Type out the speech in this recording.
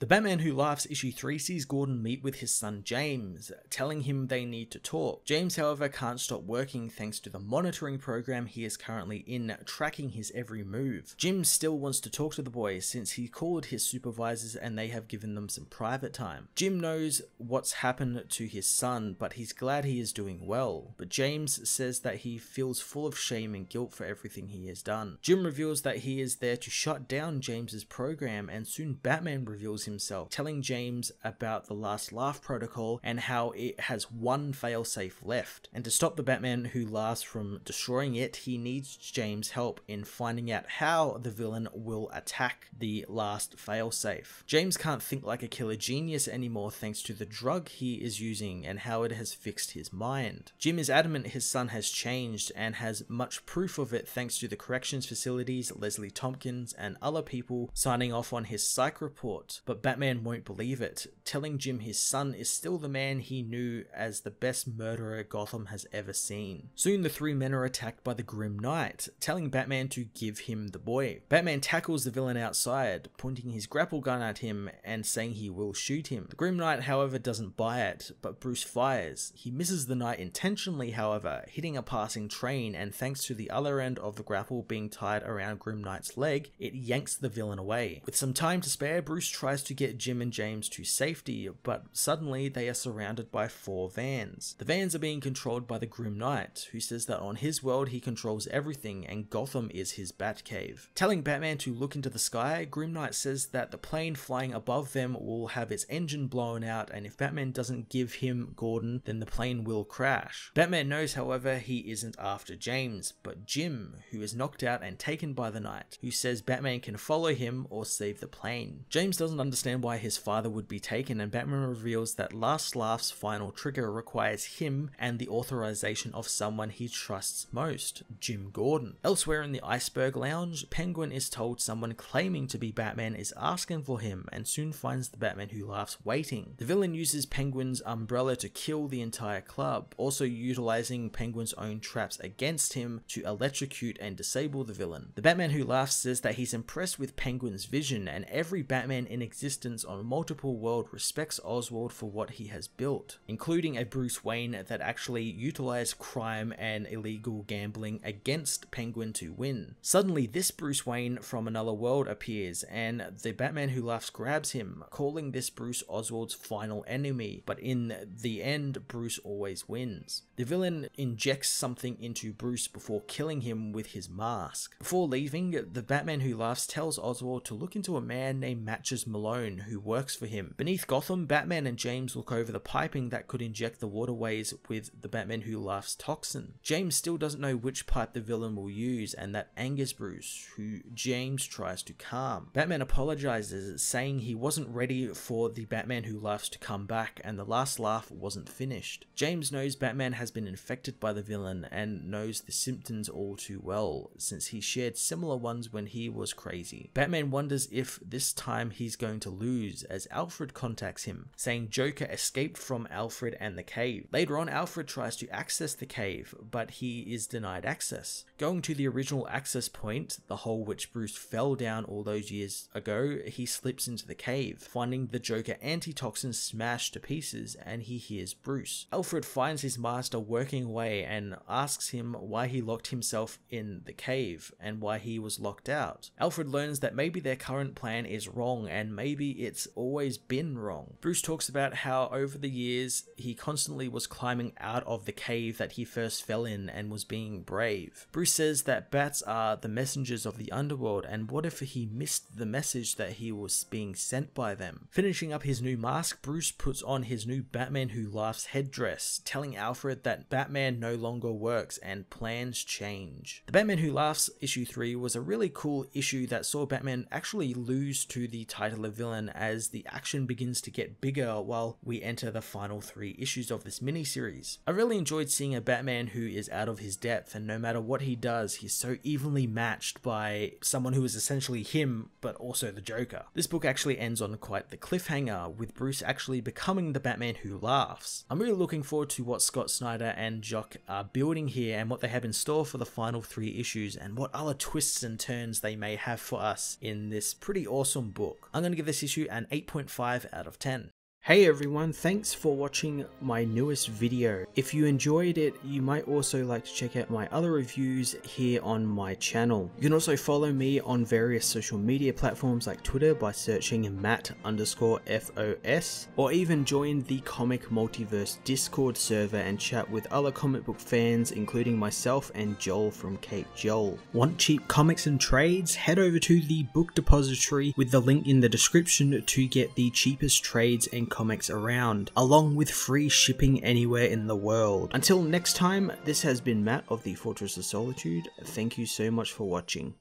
The Batman Who Laughs issue 3 sees Gordon meet with his son James, telling him they need to talk. James, however, can't stop working thanks to the monitoring program he is currently in, tracking his every move. Jim still wants to talk to the boy since he called his supervisors and they have given them some private time. Jim knows what's happened to his son, but he's glad he is doing well. But James says that he feels full of shame and guilt for everything he has done. Jim reveals that he is there to shut down James's program, and soon Batman reveals himself, telling James about the last laugh protocol and how it has one failsafe left. And to stop the Batman Who Laughs from destroying it, he needs James' help in finding out how the villain will attack the last failsafe. James can't think like a killer genius anymore thanks to the drug he is using and how it has fixed his mind. Jim is adamant his son has changed and has much proof of it thanks to the corrections facilities, Leslie Tompkins, and other people signing off on his psych report. But Batman won't believe it, telling Jim his son is still the man he knew as the best murderer Gotham has ever seen. Soon the three men are attacked by the Grim Knight, telling Batman to give him the boy. Batman tackles the villain outside, pointing his grapple gun at him and saying he will shoot him. The Grim Knight, however, doesn't buy it, but Bruce fires. He misses the Knight intentionally, however, hitting a passing train, and thanks to the other end of the grapple being tied around Grim Knight's leg, it yanks the villain away. With some time to spare, Bruce tries to get Jim and James to safety, but suddenly they are surrounded by 4 vans. The vans are being controlled by the Grim Knight, who says that on his world he controls everything and Gotham is his Batcave. Telling Batman to look into the sky, Grim Knight says that the plane flying above them will have its engine blown out, and if Batman doesn't give him Gordon, then the plane will crash. Batman knows, however, he isn't after James, but Jim, who is knocked out and taken by the Knight, who says Batman can follow him or save the plane. James doesn't understand why his father would be taken, and Batman reveals that Last Laugh's final trigger requires him and the authorization of someone he trusts most, Jim Gordon. Elsewhere in the Iceberg Lounge, Penguin is told someone claiming to be Batman is asking for him, and soon finds the Batman Who Laughs waiting. The villain uses Penguin's umbrella to kill the entire club, also utilizing Penguin's own traps against him to electrocute and disable the villain. The Batman Who Laughs says that he's impressed with Penguin's vision, and every Batman in existence on multiple worlds respects Oswald for what he has built, including a Bruce Wayne that actually utilized crime and illegal gambling against Penguin to win. Suddenly, this Bruce Wayne from another world appears, and the Batman Who Laughs grabs him, calling this Bruce Oswald's final enemy, but in the end, Bruce always wins. The villain injects something into Bruce before killing him with his mask. Before leaving, the Batman Who Laughs tells Oswald to look into a man named Matches Malone who works for him. Beneath Gotham, Batman and James look over the piping that could inject the waterways with the Batman Who Laughs toxin. James still doesn't know which pipe the villain will use, and that angers Bruce, who James tries to calm. Batman apologizes, saying he wasn't ready for the Batman Who Laughs to come back and the last laugh wasn't finished. James knows Batman has been infected by the villain and knows the symptoms all too well, since he shared similar ones when he was crazy. Batman wonders if this time he's going to lose, as Alfred contacts him, saying Joker escaped from Alfred and the cave. Later on, Alfred tries to access the cave, but he is denied access. Going to the original access point, the hole which Bruce fell down all those years ago, he slips into the cave, finding the Joker antitoxin smashed to pieces, and he hears Bruce. Alfred finds his master working away and asks him why he locked himself in the cave and why he was locked out. Alfred learns that maybe their current plan is wrong and maybe it's always been wrong. Bruce talks about how over the years he constantly was climbing out of the cave that he first fell in and was being brave. Bruce says that bats are the messengers of the underworld, and what if he missed the message that he was being sent by them? Finishing up his new mask, Bruce puts on his new Batman Who Laughs headdress, telling Alfred that Batman no longer works and plans change. The Batman Who Laughs issue 3 was a really cool issue that saw Batman actually lose to the titular villain as the action begins to get bigger while we enter the final 3 issues of this miniseries. I really enjoyed seeing a Batman who is out of his depth, and no matter what he does, he's so evenly matched by someone who is essentially him but also the Joker. This book actually ends on quite the cliffhanger, with Bruce actually becoming the Batman Who Laughs. I'm really looking forward to what Scott Snyder and Jock are building here and what they have in store for the final 3 issues and what other twists and turns they may have for us in this pretty awesome book. I'm going to give this this issue an 8.5 out of 10. Hey everyone, thanks for watching my newest video. If you enjoyed it, you might also like to check out my other reviews here on my channel. You can also follow me on various social media platforms like Twitter by searching Matt_FOS, or even join the Comic Multiverse Discord server and chat with other comic book fans, including myself and Joel from Cape Joel. Want cheap comics and trades? Head over to the book depository with the link in the description to get the cheapest trades and comics around, along with free shipping anywhere in the world. Until next time, this has been Matt of the Fortress of Solitude. Thank you so much for watching.